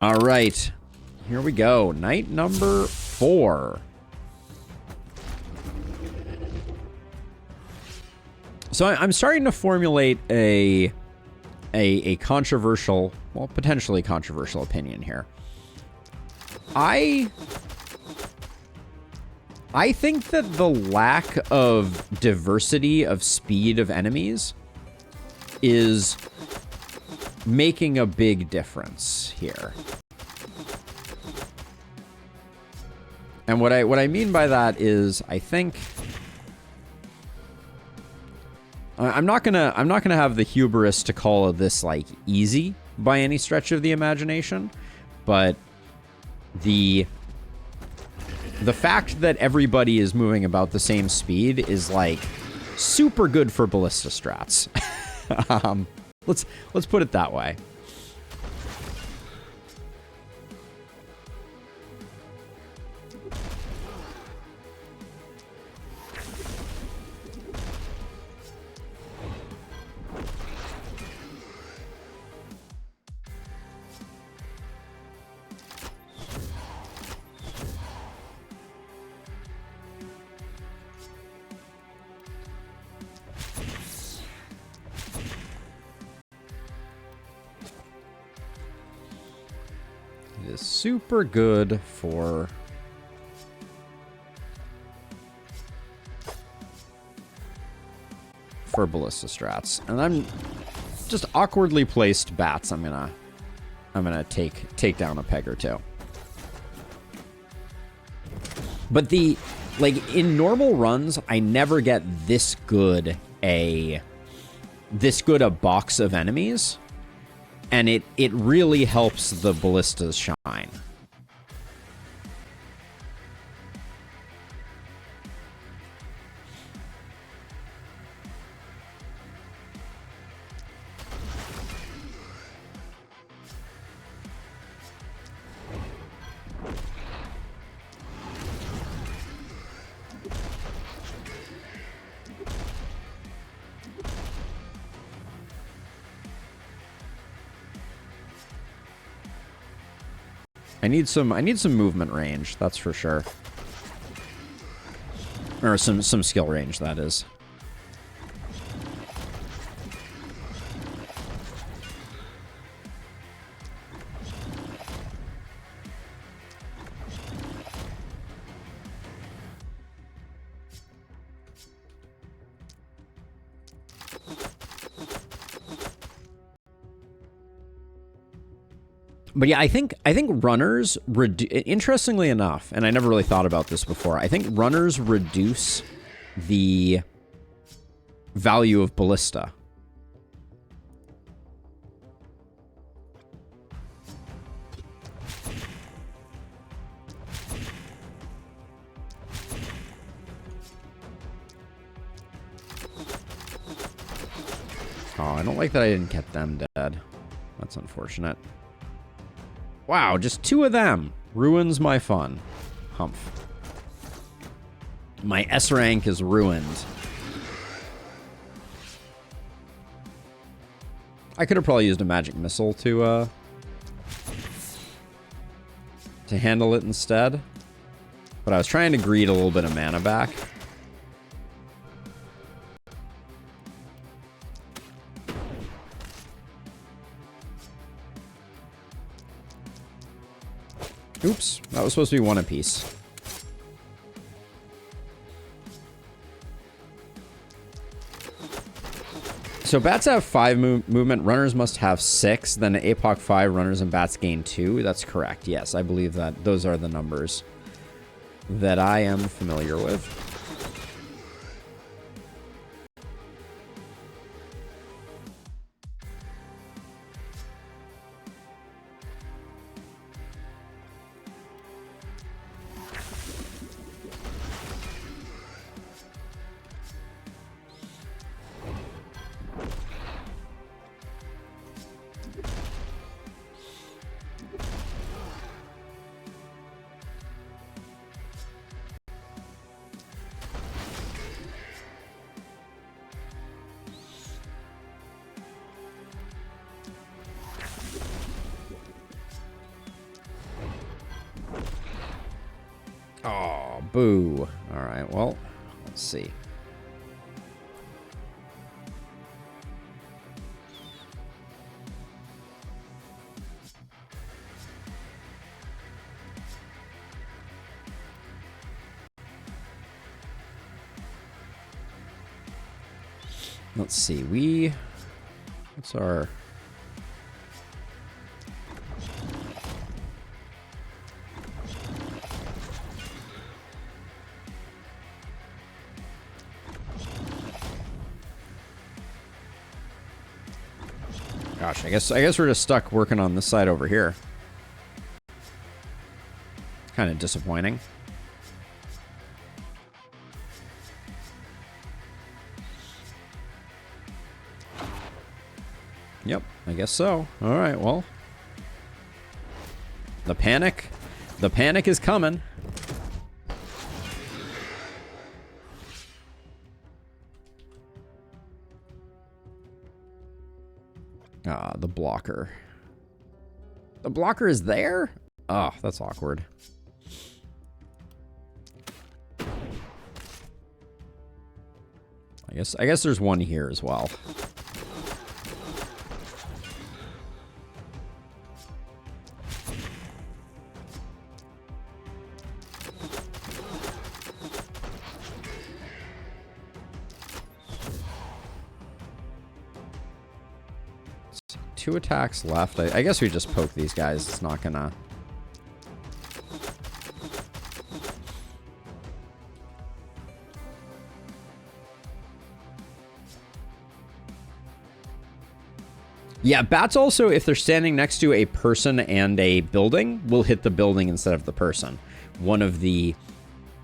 All right, here we go. Night number 4. So I'm starting to formulate a controversial, well, potentially controversial opinion here. I think that the lack of diversity of speed of enemies is making a big difference here. And what I mean by that is I think I'm not gonna have the hubris to call this like easy by any stretch of the imagination, but the fact that everybody is moving about the same speed is like super good for ballista strats. Let's put it that way. It is super good for ballista strats. And I'm just awkwardly placed bats. I'm gonna take down a peg or two. But in normal runs, I never get this good a box of enemies. And it really helps the ballistas shine. I need some movement range, that's for sure. Or some skill range, that is. But yeah, I think runners, interestingly enough, and I never really thought about this before, I think runners reduce the value of ballista. Oh, I don't like that I didn't get them dead. That's unfortunate. Wow, just 2 of them ruins my fun. Humph. My S rank is ruined. I could have probably used a magic missile to handle it instead. But I was trying to greed a little bit of mana back. Oops, that was supposed to be 1 apiece. So bats have 5 movement, runners must have 6, then at APOC 5, runners and bats gain 2. That's correct, yes, I believe that those are the numbers that I am familiar with. Oh, boo. All right, well, let's see. Let's see, what's our... Gosh, I guess we're just stuck working on this side over here. Kind of disappointing. Yep, I guess so. All right, well. The panic is coming. Ah, the blocker. The blocker is there? Oh, that's awkward. I guess there's one here as well. Two attacks left. I guess we just poke these guys. It's not gonna... Yeah, bats also, if they're standing next to a person and a building, will hit the building instead of the person. One of the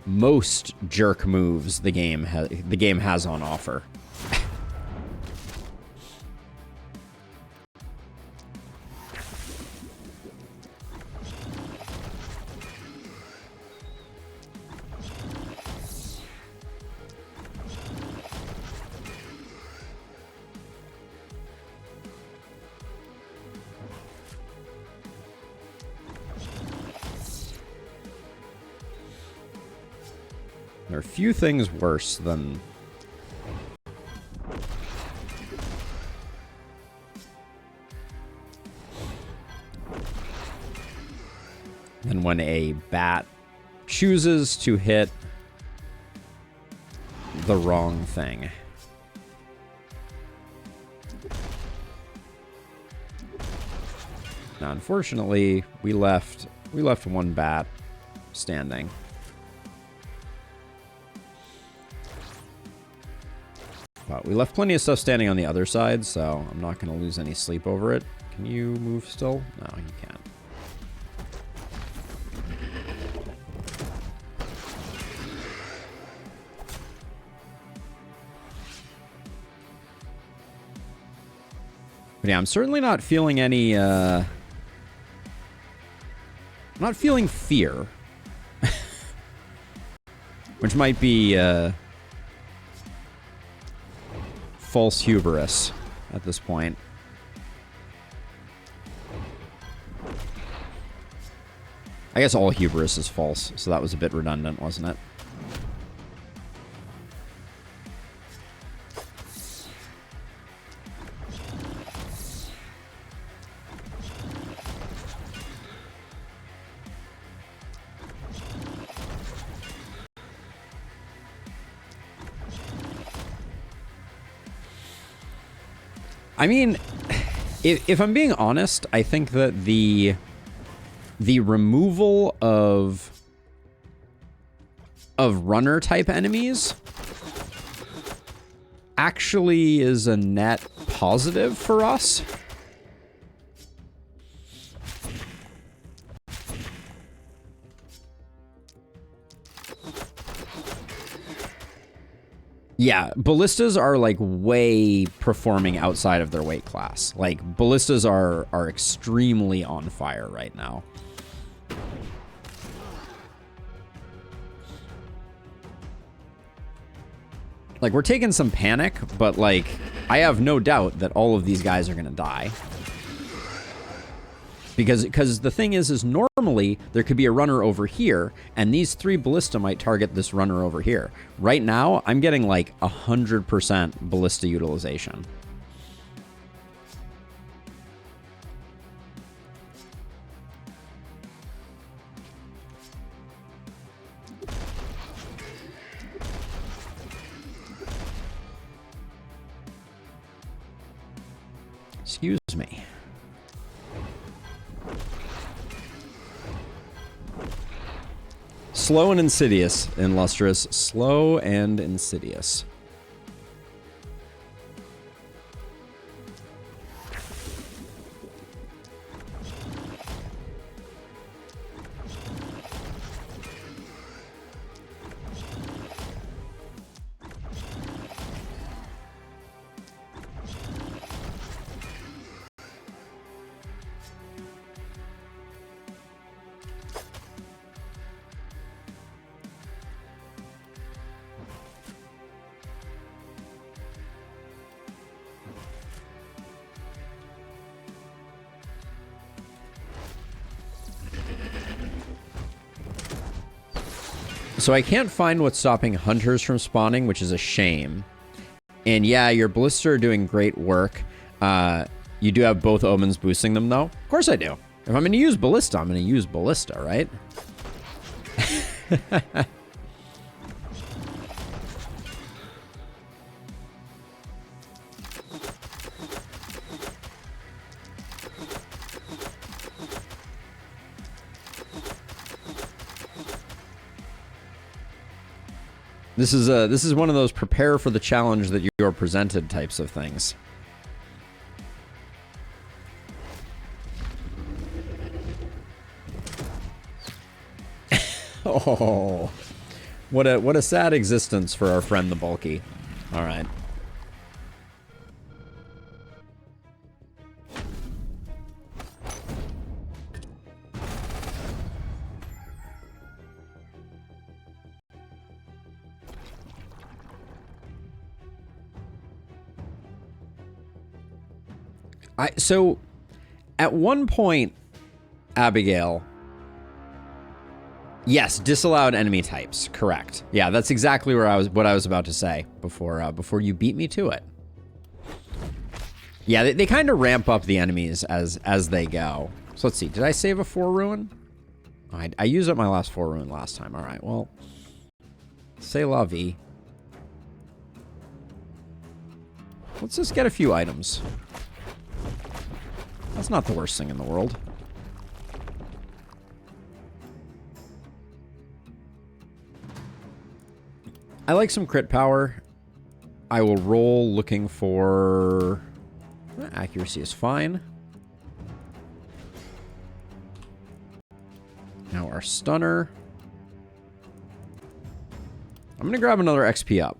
most jerk moves the game has on offer. There are few things worse than... than when a bat chooses to hit the wrong thing. Now, unfortunately, we left one bat standing. But we left plenty of stuff standing on the other side, so I'm not going to lose any sleep over it. Can you move still? No, you can't. But yeah, I'm certainly not feeling any, I'm not feeling fear. Which might be, false hubris at this point. I guess all hubris is false, so that was a bit redundant, wasn't it? I mean, if I'm being honest, I think that the removal of runner type enemies actually is a net positive for us. Yeah, ballistas are like way performing outside of their weight class. Like ballistas are extremely on fire right now. Like we're taking some panic, but like I have no doubt that all of these guys are gonna die. Because the thing is normally there could be a runner over here, and these 3 ballista might target this runner over here. Right now, I'm getting like 100% ballista utilization. Excuse me. Slow and insidious, Illustrious. Slow and insidious. So I can't find what's stopping hunters from spawning, which is a shame. And yeah, your ballista are doing great work. You do have both omens boosting them, though. Of course I do. If I'm going to use ballista, I'm going to use ballista, right? This is one of those prepare for the challenge that you're presented types of things. Oh, what a sad existence for our friend the Bulky. All right. So, at one point, Abigail... Yes, disallowed enemy types. Correct. Yeah, that's exactly what I was about to say before you beat me to it. Yeah, they kind of ramp up the enemies as they go. So let's see. Did I save a 4 ruin? I used up my last 4 ruin last time. All right. Well, c'est la vie. Let's just get a few items. That's not the worst thing in the world. I like some crit power. I will roll looking for... Accuracy is fine. Now our stunner. I'm going to grab another XP up.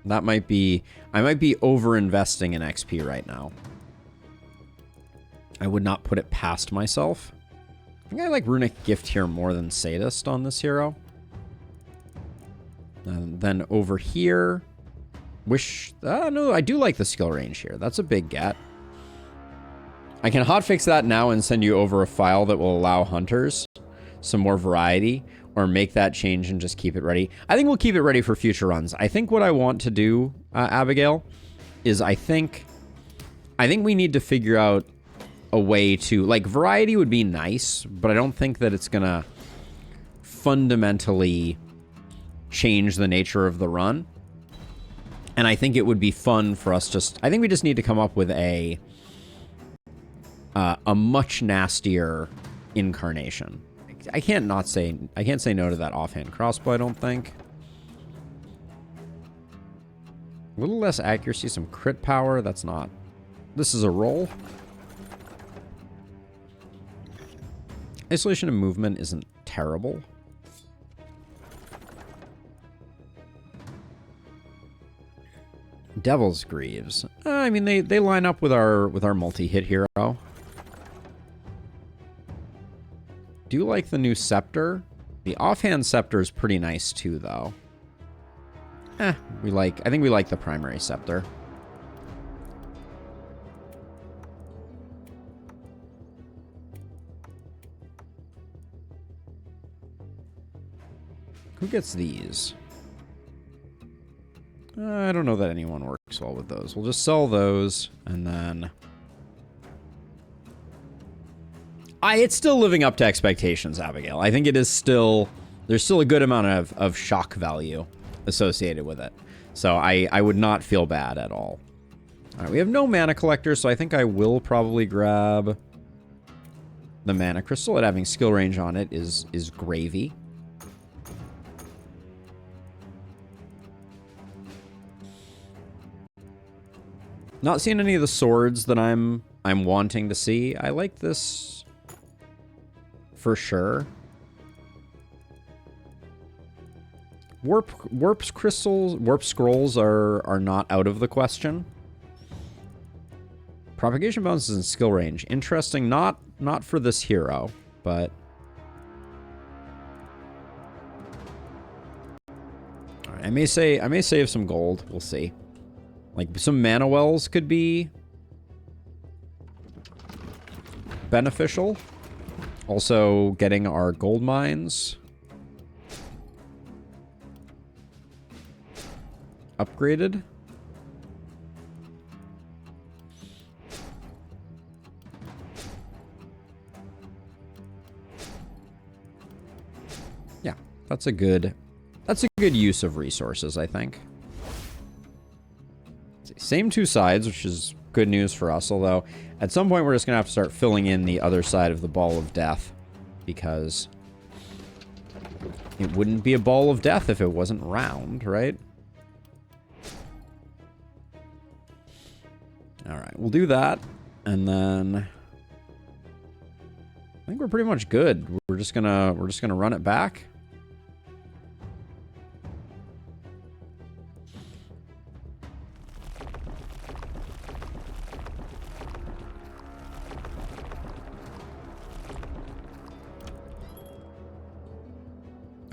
That might be... I might be over-investing in XP right now. I would not put it past myself. I think I like Runic Gift here more than Sadist on this hero. And then over here... no, I do like the skill range here. That's a big get. I can hotfix that now and send you over a file that will allow hunters some more variety, or make that change and just keep it ready. I think we'll keep it ready for future runs. I think what I want to do, Abigail, is I think we need to figure out a way to... Like, variety would be nice, but I don't think that it's going to fundamentally change the nature of the run. And I think it would be fun for us just... I think we just need to come up with a much nastier incarnation. I can't say no to that offhand crossbow, I don't think. A little less accuracy, some crit power. That's not... This is a roll. Isolation and movement isn't terrible. Devil's Greaves. I mean, they line up with our multi-hit hero. Do you like the new scepter? The offhand scepter is pretty nice too, though. I think we like the primary scepter. Who gets these? I don't know that anyone works well with those. We'll just sell those, and then... It's still living up to expectations, Abigail. I think it is still... There's still a good amount of shock value associated with it. So I would not feel bad at all. All right, we have no mana collector, so I think I will probably grab the mana crystal. And having skill range on it is gravy. Not seeing any of the swords that I'm wanting to see. I like this for sure. Warp scrolls are not out of the question. Propagation bonuses and skill range. Interesting, not for this hero, but all right, I may save some gold. We'll see. Like some mana wells could be beneficial. Also getting our gold mines upgraded. Yeah, that's a good use of resources, I think. Same two sides, which is good news for us, although at some point we're just going to have to start filling in the other side of the ball of death, because it wouldn't be a ball of death if it wasn't round, right? All right, we'll do that, and then I think we're pretty much good. We're just gonna run it back.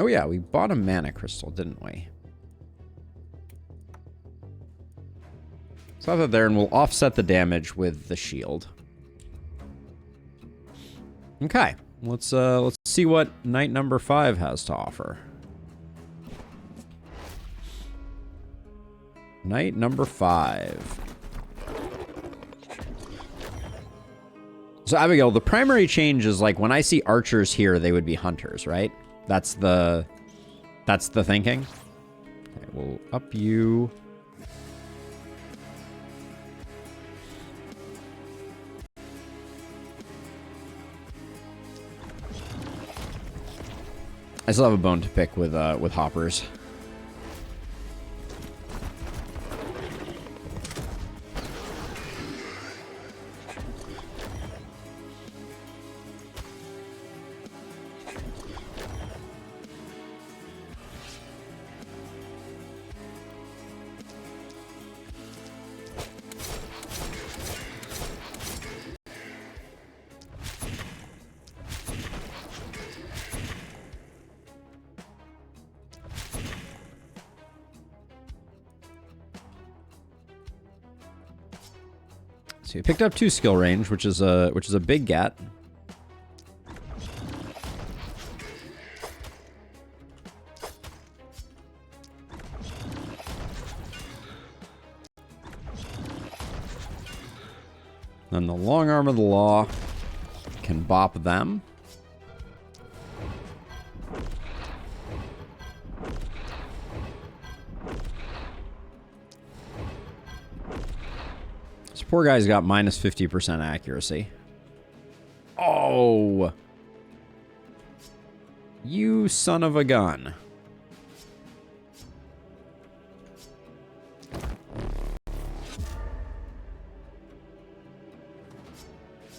Oh yeah, we bought a mana crystal, didn't we? So I'll have that there, and we'll offset the damage with the shield. Okay, let's see what night number 5 has to offer. Night number 5. So Abigail, the primary change is like when I see archers here, they would be hunters, right? That's the thinking. Okay, we'll up you. I still have a bone to pick with hoppers. So you picked up 2 skill range, which is a big get. Then the long arm of the law can bop them. Poor guy's got minus 50% accuracy. Oh! You son of a gun.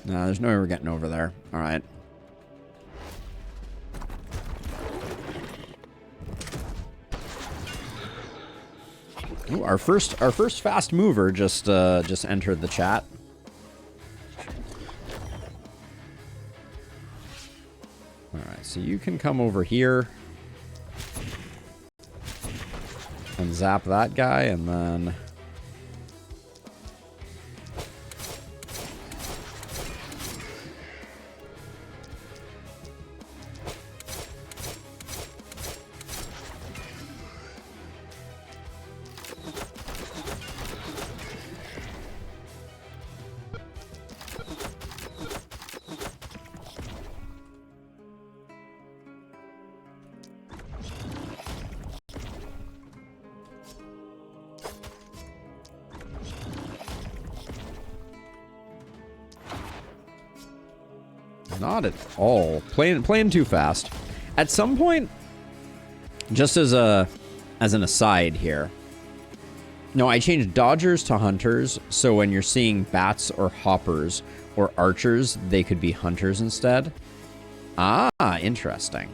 Nah, there's no way we're getting over there. All right. Ooh, our first fast mover just entered the chat. All right, so you can come over here and zap that guy, and then Not at all. Playing too fast. At some point, just as an aside here, no, I changed dodgers to hunters, so when you're seeing bats or hoppers or archers, they could be hunters instead. Ah, interesting.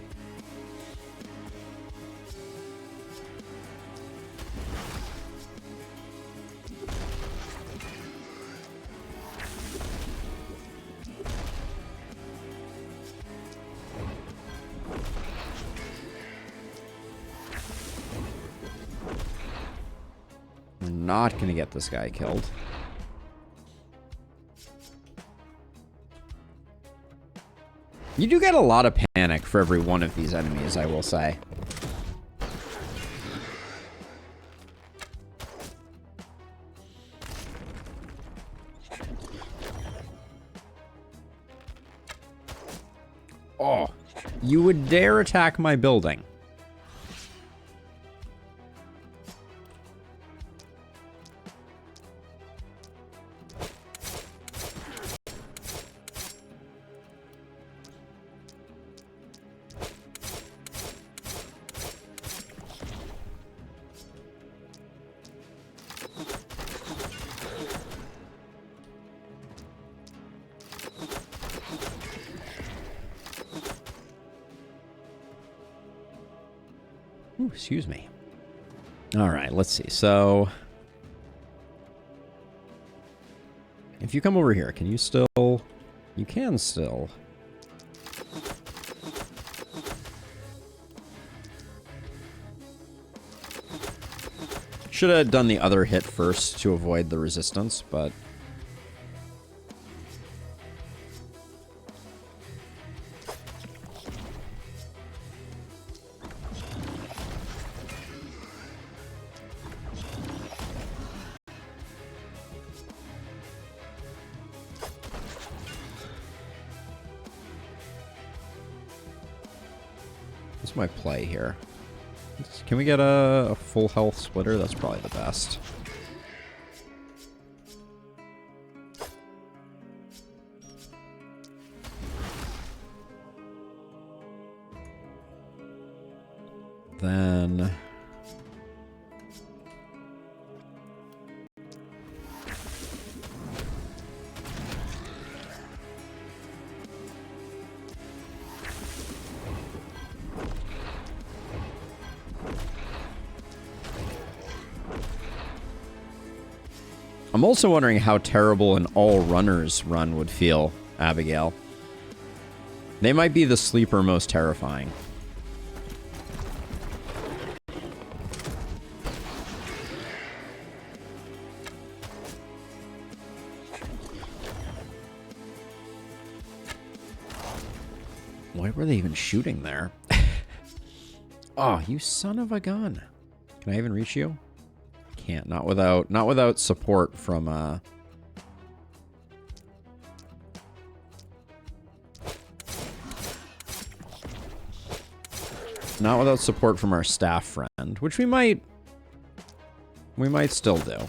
We're not going to get this guy killed. You do get a lot of panic for every one of these enemies, I will say. Oh, you would dare attack my building. Ooh, excuse me. All right, let's see. So, if you come over here, can you still... You can still. Should have done the other hit first to avoid the resistance, but... What's my play here? Can we get a full health splitter? That's probably the best. Then... I'm also wondering how terrible an all-runners run would feel, Abigail. They might be the sleeper most terrifying. Why were they even shooting there? Oh, you son of a gun. Can I even reach you? Can't. Not without support from not without support from our staff friend, which we might still do.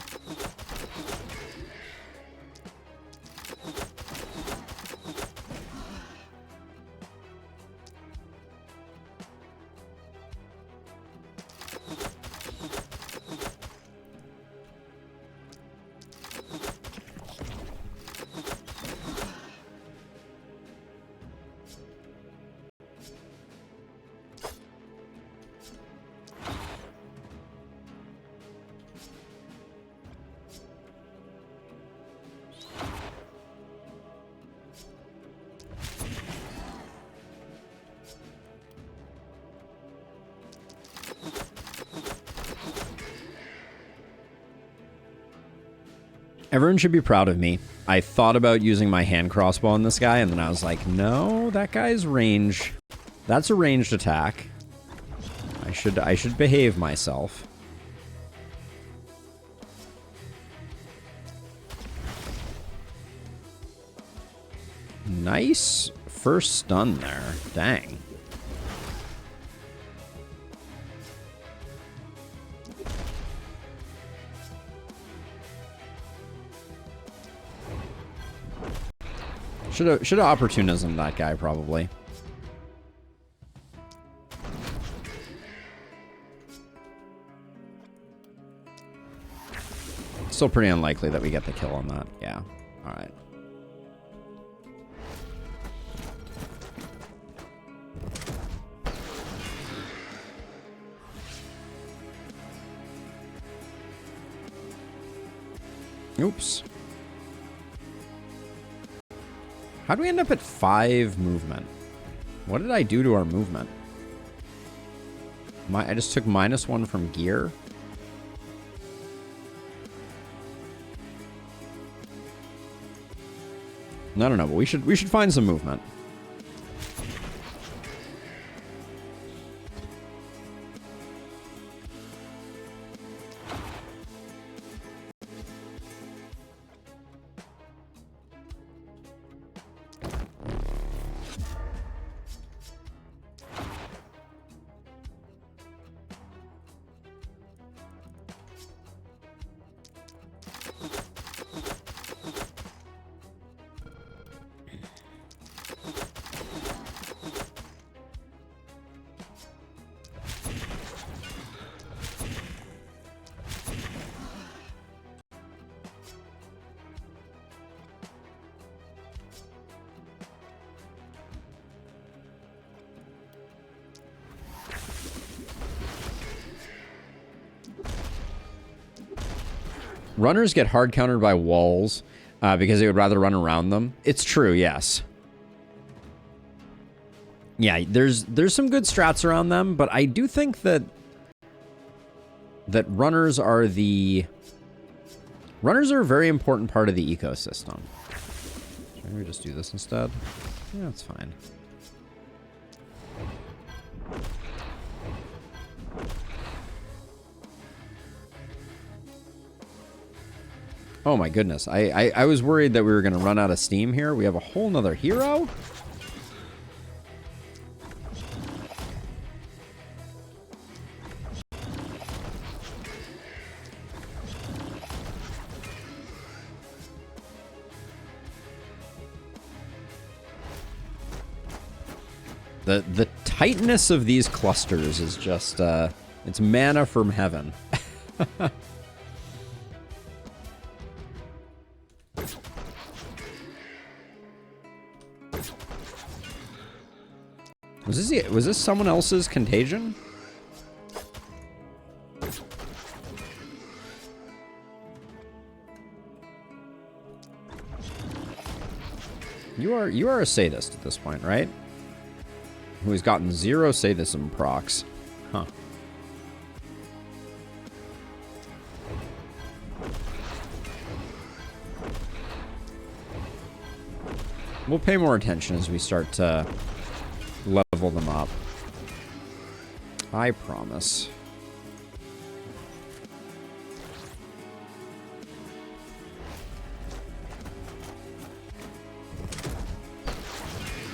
Everyone should be proud of me. I thought about using my hand crossbow on this guy, and then I was like, no, that guy's range. That's a ranged attack. I should behave myself. Nice first stun there. Dang. Should have opportunism that guy, probably. Still pretty unlikely that we get the kill on that. Yeah. All right. Oops. How do we end up at 5 movement? What did I do to our movement? I just took -1 from gear. I don't know, but we should find some movement. Runners get hard countered by walls because they would rather run around them. It's true, yes. Yeah, there's some good strats around them, but I do think that runners are a very important part of the ecosystem. Should we just do this instead? Yeah, that's fine. Oh my goodness. I was worried that we were going to run out of steam here. We have a whole nother hero? The tightness of these clusters is just, it's mana from heaven. Was this someone else's contagion? You are a sadist at this point, right? Who has gotten 0 sadism procs. Huh. We'll pay more attention as we start to level them up. I promise.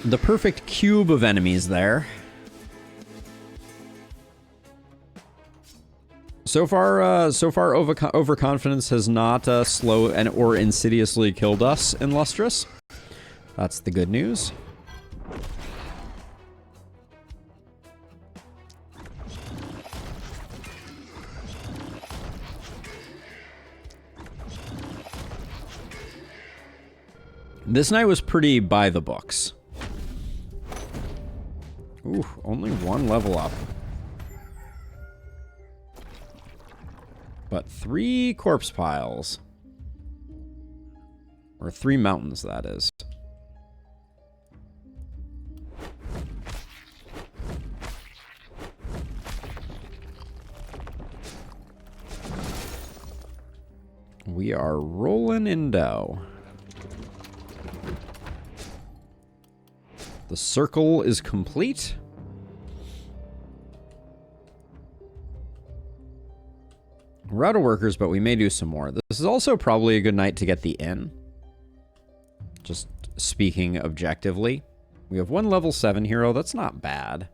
The perfect cube of enemies there. So far, overconfidence has not slow and or insidiously killed us in Lustrous. That's the good news. This night was pretty by the books. Ooh, only 1 level up. But 3 corpse piles. Or 3 mountains, that is. We are rolling in dough. The circle is complete. We're out of workers, but we may do some more. This is also probably a good night to get the inn. Just speaking objectively. We have 1 level 7 hero. That's not bad.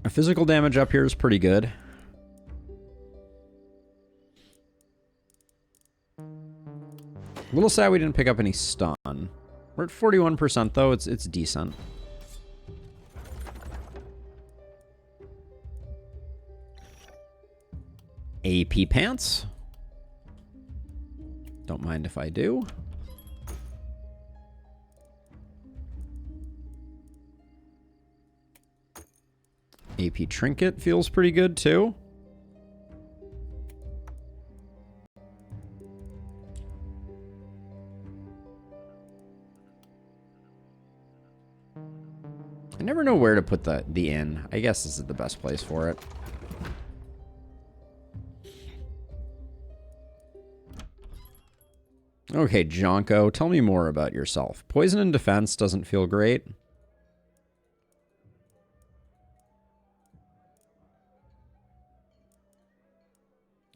Our physical damage up here is pretty good. A little sad we didn't pick up any stun. We're at 41% though. It's decent. AP pants. Don't mind if I do. AP trinket feels pretty good too. I never know where to put the inn. I guess this is the best place for it. Okay, Jonko, tell me more about yourself. Poison and defense doesn't feel great.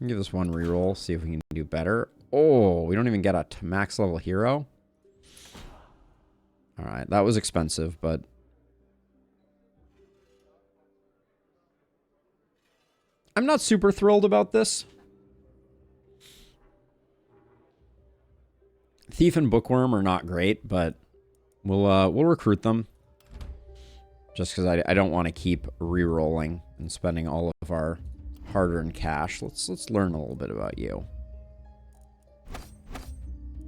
Give this one reroll, see if we can do better. Oh, we don't even get a max level hero. All right, that was expensive, but I'm not super thrilled about this. Thief and Bookworm are not great, but we'll recruit them. Just because I don't want to keep re-rolling and spending all of our hard-earned cash. Let's learn a little bit about you.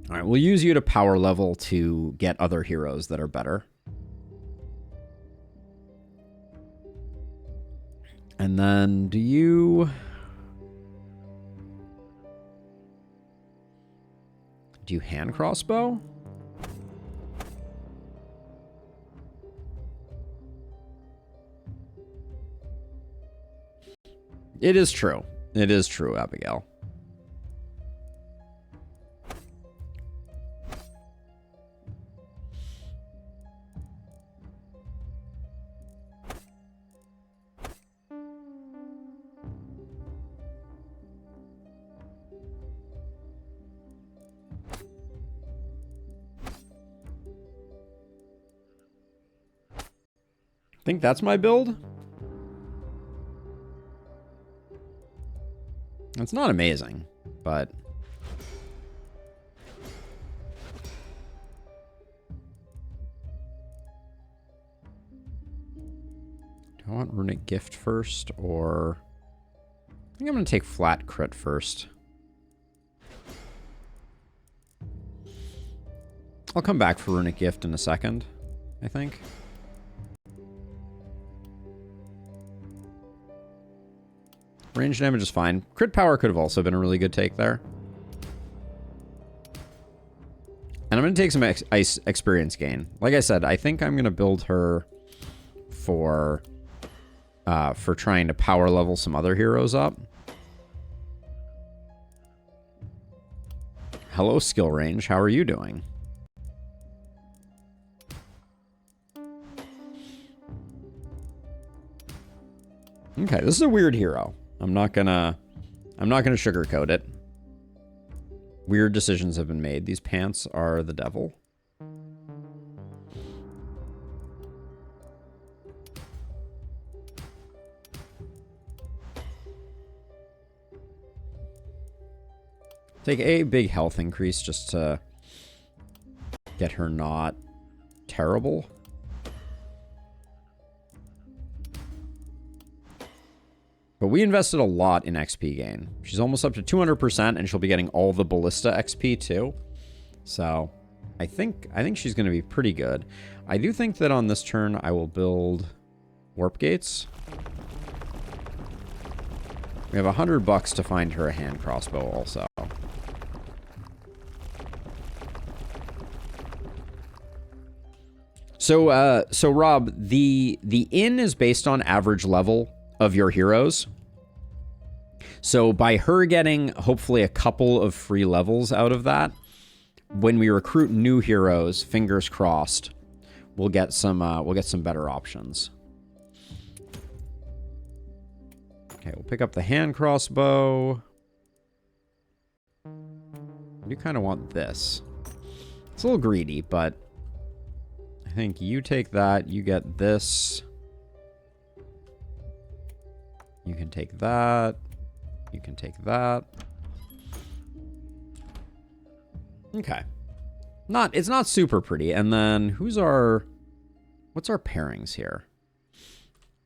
All right, we'll use you to power level to get other heroes that are better. And then do you hand crossbow? It is true. It is true, Abigail. I think that's my build. It's not amazing, but do I want Runic Gift first, or I think I'm going to take Flat Crit first. I'll come back for Runic Gift in a second, I think. Range damage is fine. Crit power could have also been a really good take there. And I'm going to take some ice experience gain. Like I said, I think I'm going to build her for trying to power level some other heroes up. Hello, skill range. How are you doing? Okay, this is a weird hero. I'm not gonna sugarcoat it. Weird decisions have been made. These pants are the devil. Take a big health increase just to get her not terrible. But we invested a lot in XP gain. She's almost up to 200%, and she'll be getting all the Ballista XP too. So I think she's going to be pretty good. I do think that on this turn I will build Warp Gates. We have $100 to find her a hand crossbow also. So Rob, the inn is based on average level of your heroes. So by her getting hopefully a couple of free levels out of that, when we recruit new heroes, fingers crossed, we'll get some better options. Okay, we'll pick up the hand crossbow. I do kind of want this. It's a little greedy, but I think you take that, you get this. You can take that. You can take that. Okay. It's not super pretty. And then what's our pairings here?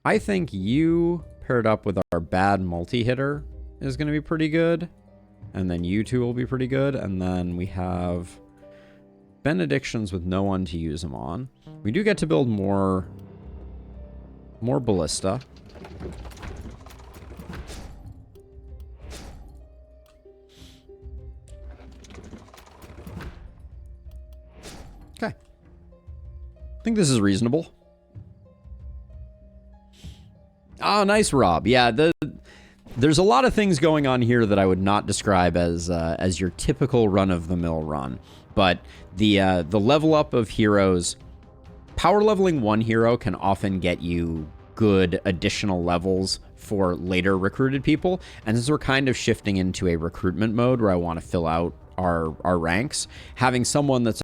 I think you paired up with our bad multi-hitter is going to be pretty good. And then you two will be pretty good. And then we have benedictions with no one to use them on. We do get to build more ballista. Okay. I think this is reasonable. Oh, nice, Rob. Yeah, there's a lot of things going on here that I would not describe as your typical run-of-the-mill run. But the level up of heroes, power leveling one hero can often get you good additional levels for later recruited people. And since we're kind of shifting into a recruitment mode where I want to fill out our ranks, having someone that's